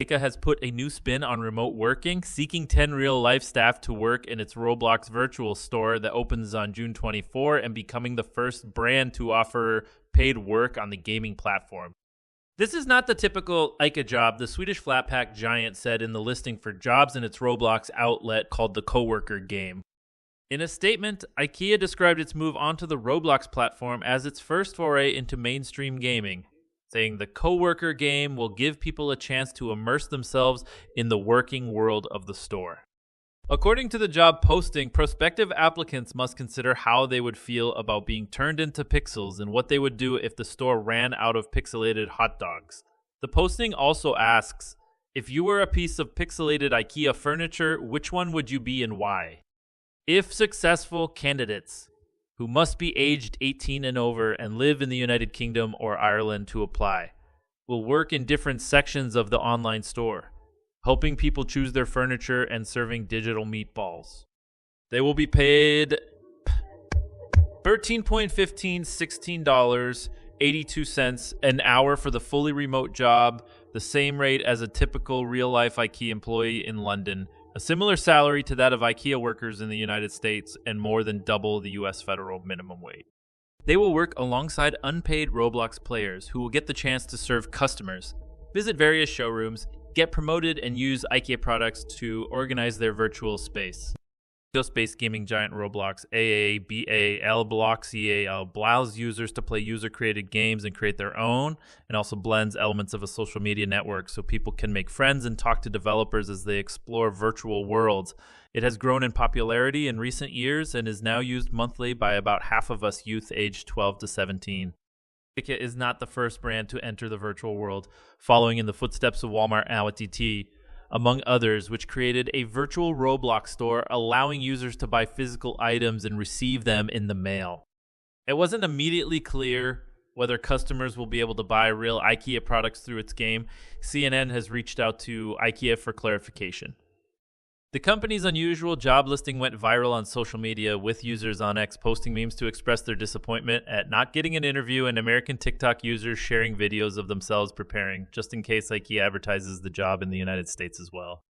IKEA has put a new spin on remote working, seeking 10 real-life staff to work in its Roblox virtual store that opens on June 24 and becoming the first brand to offer paid work on the gaming platform. This is not the typical IKEA job, the Swedish flatpack giant said in the listing for jobs in its Roblox outlet called the Coworker game. In a statement, IKEA described its move onto the Roblox platform as its first foray into mainstream gaming, saying the Coworker game will give people a chance to immerse themselves in the working world of the store. According to the job posting, prospective applicants must consider how they would feel about being turned into pixels and what they would do if the store ran out of pixelated hot dogs. The posting also asks, if you were a piece of pixelated IKEA furniture, which one would you be and why? If successful candidates, who must be aged 18 and over and live in the United Kingdom or Ireland to apply, will work in different sections of the online store, helping people choose their furniture and serving digital meatballs. They will be paid $13.15, $16.82 an hour for the fully remote job, the same rate as a typical real-life IKEA employee in London, a similar salary to that of IKEA workers in the United States, and more than double the U.S. federal minimum wage. They will work alongside unpaid Roblox players who will get the chance to serve customers, visit various showrooms, get promoted, and use IKEA products to organize their virtual space. Space gaming giant Roblox, AABA, Block CAL, allows users to play user-created games and create their own, and also blends elements of a social media network so people can make friends and talk to developers as they explore virtual worlds. It has grown in popularity in recent years and is now used monthly by about half of us youth aged 12 to 17. IKEA is not the first brand to enter the virtual world, following in the footsteps of Walmart and AT&T, among others, which created a virtual Roblox store allowing users to buy physical items and receive them in the mail. It wasn't immediately clear whether customers will be able to buy real IKEA products through its game. CNN has reached out to IKEA for clarification. The company's unusual job listing went viral on social media, with users on X posting memes to express their disappointment at not getting an interview, and American TikTok users sharing videos of themselves preparing, just in case IKEA advertises the job in the United States as well.